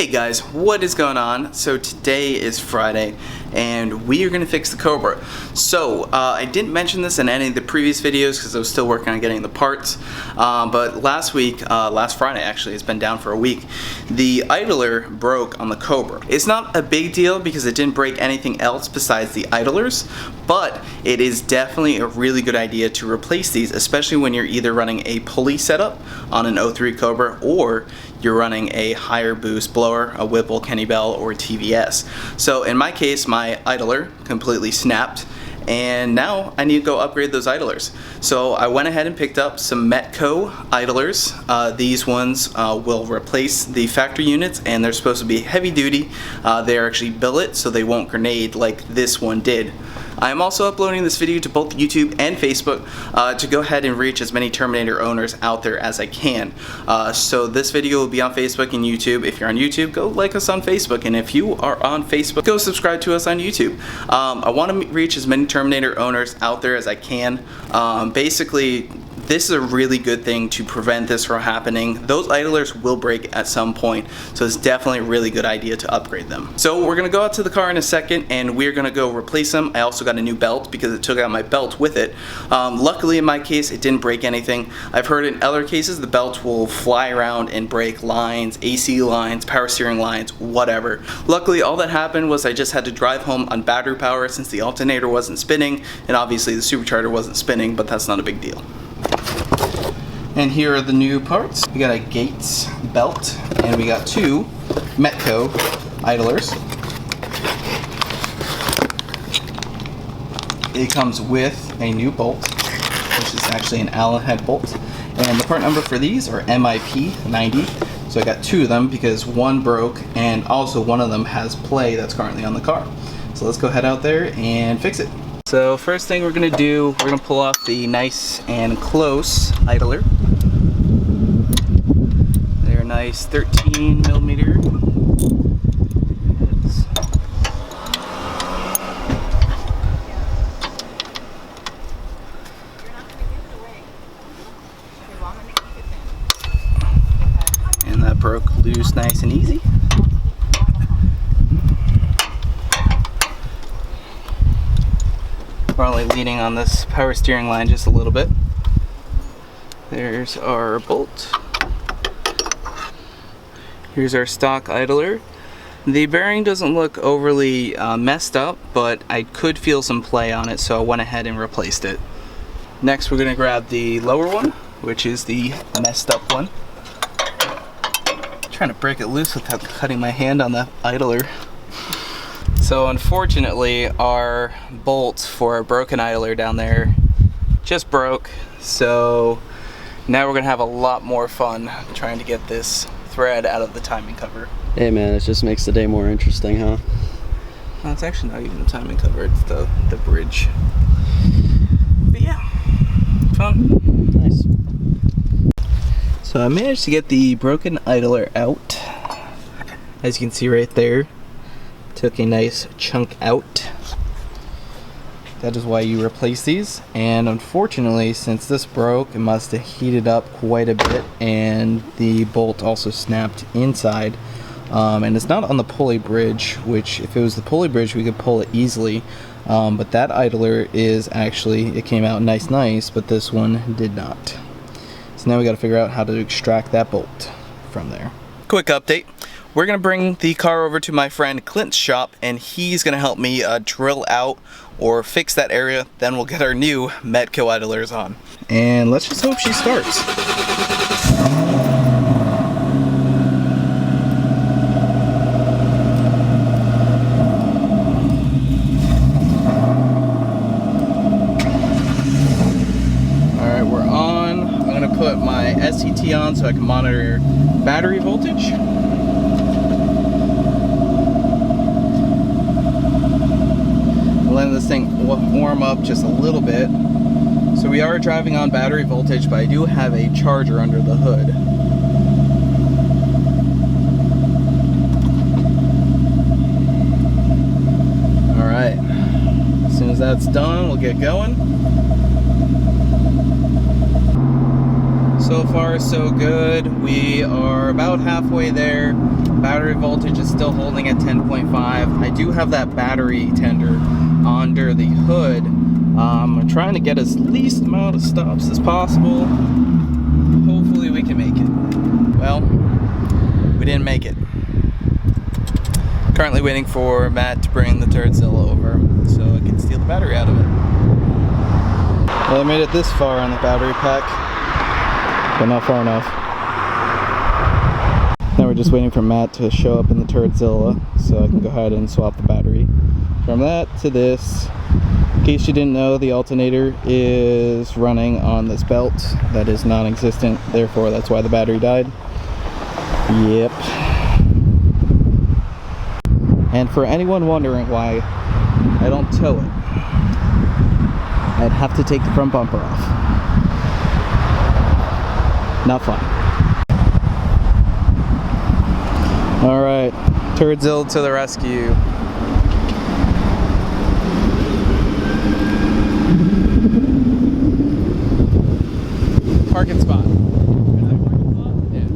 Hey guys, what is going on? So today is Friday and we are going to fix the Cobra. So I didn't mention this in any of the previous videos because I was still working on getting the parts, but last Friday actually, it's been down for a week, the idler broke on the Cobra. It's not a big deal because it didn't break anything else besides the idlers, but it is definitely a really good idea to replace these, especially when you're either running a pulley setup on an 03 Cobra or you're running a higher boost blower, a Whipple, Kenny Bell, or TVS. So in my case, my idler completely snapped, and now I need to go upgrade those idlers. So I went ahead and picked up some Metco idlers. These ones will replace the factory units, and they're supposed to be heavy duty. They're actually billet, so they won't grenade like this one did. I am also uploading this video to both YouTube and Facebook to go ahead and reach as many Terminator owners out there as I can. So this video will be on Facebook and YouTube. If you're on YouTube, go like us on Facebook, and if you are on Facebook, go subscribe to us on YouTube. I want to reach as many Terminator owners out there as I can. Basically, this is a really good thing to prevent this from happening. Those idlers will break at some point, so it's definitely a really good idea to upgrade them. So we're gonna go out to the car in a second and we're gonna go replace them. I also got a new belt because it took out my belt with it. Luckily in my case, it didn't break anything. I've heard in other cases the belt will fly around and break lines, AC lines, power steering lines, whatever. Luckily all that happened was I just had to drive home on battery power since the alternator wasn't spinning, and obviously the supercharger wasn't spinning, but that's not a big deal. And here are the new parts. We got a Gates belt, and we got two Metco idlers. It comes with a new bolt, which is actually an Allen head bolt. And the part number for these are MIP90. So I got two of them because one broke, and also one of them has play that's currently on the car. So let's go head out there and fix it. So first thing we're gonna do, we're gonna pull off the nice and close idler. They're nice 13 millimeter heads. And that broke loose nice and easy. We're only leaning on this power steering line just a little bit. There's our bolt. Here's our stock idler. The bearing doesn't look overly messed up, but I could feel some play on it, so I went ahead and replaced it. Next we're going to grab the lower one, which is the messed up one. I'm trying to break it loose without cutting my hand on the idler. So unfortunately our bolt for our broken idler down there just broke, so now we're gonna have a lot more fun trying to get this thread out of the timing cover. Hey man, it just makes the day more interesting, huh? Well, it's actually not even the timing cover, it's the bridge. But yeah, fun. Nice. So I managed to get the broken idler out. As you can see right there, took a nice chunk out. That is why you replace these, and unfortunately since this broke, it must have heated up quite a bit, and the bolt also snapped inside. And it's not on the pulley bridge, which if it was the pulley bridge we could pull it easily, but that idler is actually, it came out nice, but this one did not. So now we got to figure out how to extract that bolt from there. Quick update. We're going to bring the car over to my friend Clint's shop, and he's going to help me drill out or fix that area. Then we'll get our new Metco idlers on. And let's just hope she starts. Alright, we're on. I'm going to put my SCT on so I can monitor battery voltage. Letting this thing warm up just a little bit. So we are driving on battery voltage, but I do have a charger under the hood. Alright, as soon as that's done, we'll get going. So far so good. We are about halfway there. Battery voltage is still holding at 10.5. I do have that battery tender under the hood. I'm trying to get as least amount of stops as possible. Hopefully we can make it. Well, we didn't make it. Currently waiting for Matt to bring the Turdzilla over so I can steal the battery out of it. Well, I made it this far on the battery pack, but not far enough. Now we're just waiting for Matt to show up in the Turdzilla so I can go ahead and swap the battery. From that to this, in case you didn't know, the alternator is running on this belt that is non-existent, therefore that's why the battery died. Yep. And for anyone wondering why I don't tow it, I'd have to take the front bumper off. Not fun. Alright, Turdzilla to the rescue. Parking spot. Yeah.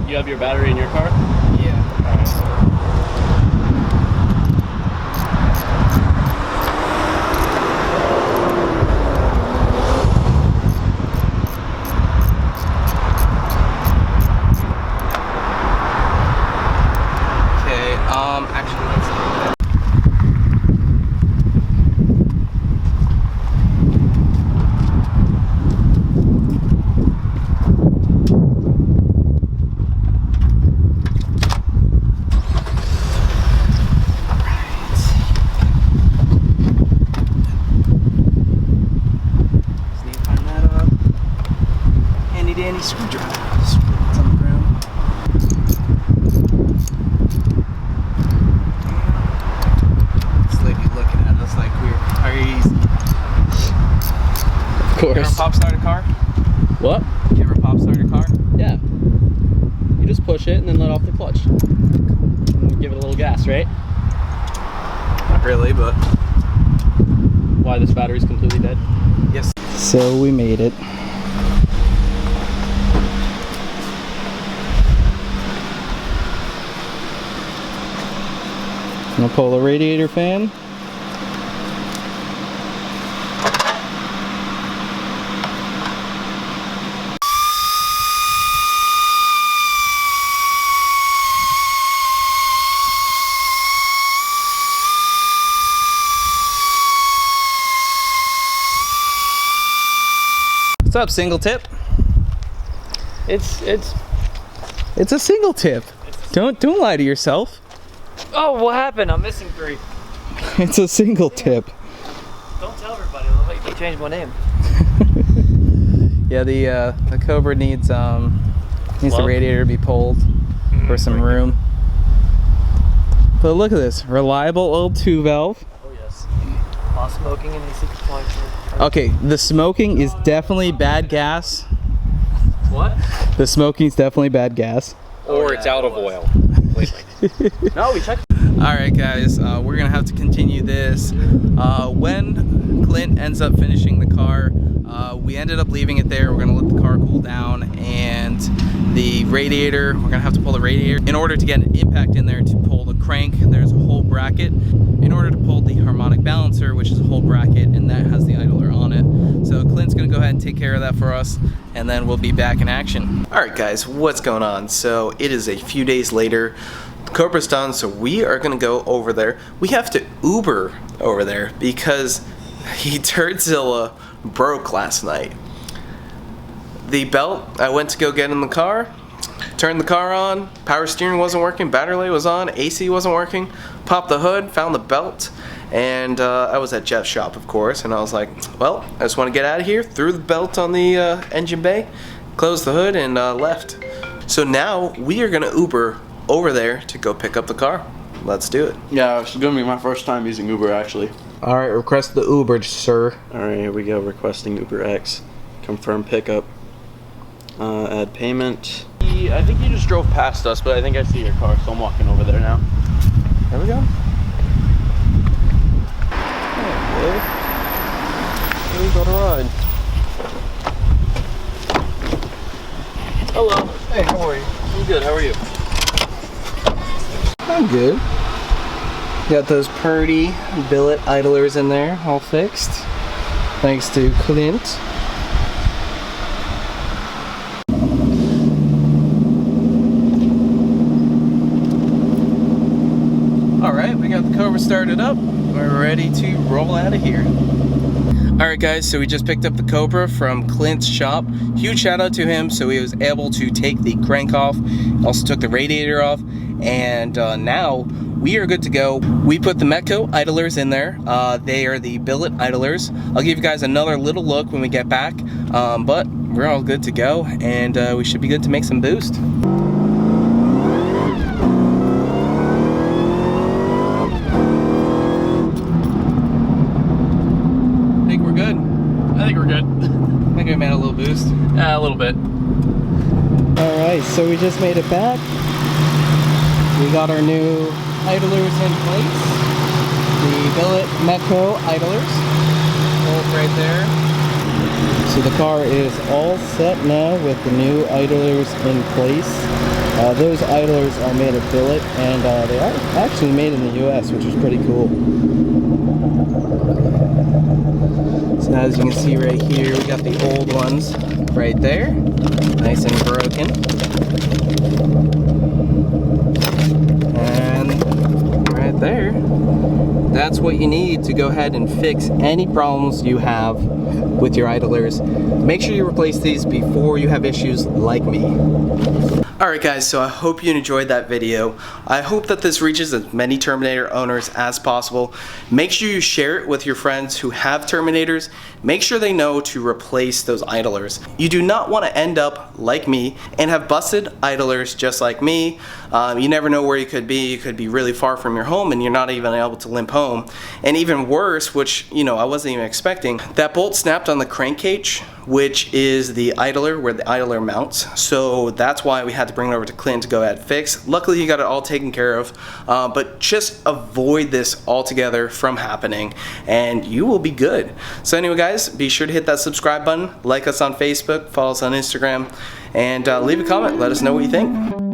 You have your battery in your car? Yeah. Okay, actually let's do that. Danny screwdriver. It's on the ground. This lady looking at us like we're crazy. Of course. You ever pop start a car? What? You ever pop start a car? Yeah. You just push it and then let off the clutch. And give it a little gas, right? Not really, but... Why, this battery's completely dead? Yes. So we made it. I'm gonna pull the radiator fan. What's up, single tip? It's a single tip. Don't lie to yourself. Oh, what happened? I'm missing 3. It's a single tip. Don't tell everybody. I'll make you change my name. Yeah, the Cobra needs the radiator to be pulled for some room. But look at this, reliable old 2-valve. Oh yes. Lot smoking and AC compliance. Okay, the smoking is definitely bad gas. What? The smoking's definitely bad gas. Or it's out of oil. Completely. No, we checked. Alright guys, we're gonna have to continue this. When Clint ends up finishing the car, we ended up leaving it there. We're gonna let the car cool down, and the radiator, we're gonna have to pull the radiator. In order to get an impact in there to pull the crank, there's a whole bracket. In order to pull the harmonic balancer, which is a whole bracket, and that has the idler on it. So Clint's gonna gonna go ahead and take care of that for us, and then we'll be back in action. Alright guys, what's going on? So it is a few days later. The Cobra's done, so we are gonna go over there. We have to Uber over there because Dirtzilla broke last night. The belt I went to go get in the car, turned the car on, power steering wasn't working, battery light was on, AC wasn't working, popped the hood, found the belt, and I was at Jeff's shop, of course, and I was like, well, I just want to get out of here, threw the belt on the engine bay, closed the hood, and left. So now we are going to Uber over there to go pick up the car. Let's do it. Yeah, it's going to be my first time using Uber, actually. Alright, request the Uber, sir. Alright, here we go. Requesting Uber X. Confirm pickup. Add payment. I think you just drove past us, but I think I see your car, so I'm walking over there now. There we go. Here we go to ride. Hello. Hey, how are you? I'm good. How are you? I'm good. Got those Purdy billet idlers in there, all fixed. Thanks to Clint. Alright, we got the Cobra started up. We're ready to roll out of here. Alright guys, so we just picked up the Cobra from Clint's shop. Huge shout out to him. So he was able to take the crank off, also took the radiator off, and now we are good to go. We put the Metco idlers in there. They are the billet idlers. I'll give you guys another little look when we get back, but we're all good to go, and we should be good to make some boost. I think we're good. I think we made a little boost. A little bit. Alright, so we just made it back. We got our new idlers in place. The billet Metco idlers. Both right there. So the car is all set now with the new idlers in place. Those idlers are made of billet, and they are actually made in the US, which is pretty cool. So as you can see right here, we got the old ones right there, nice and broken. And right there, that's what you need to go ahead and fix any problems you have with your idlers. Make sure you replace these before you have issues like me. Alright guys, so I hope you enjoyed that video. I hope that this reaches as many Terminator owners as possible. Make sure you share it with your friends who have Terminators. Make sure they know to replace those idlers. You do not want to end up like me and have busted idlers just like me. You never know where you could be. You could be really far from your home and you're not even able to limp home. And even worse, which I wasn't even expecting, that bolt snapped on the crankcase, which is the idler, where the idler mounts. So that's why we had to bring it over to Clint to go ahead and fix. Luckily, you got it all taken care of, but just avoid this altogether from happening and you will be good. So anyway guys, be sure to hit that subscribe button, like us on Facebook, follow us on Instagram, and leave a comment. Let us know what you think.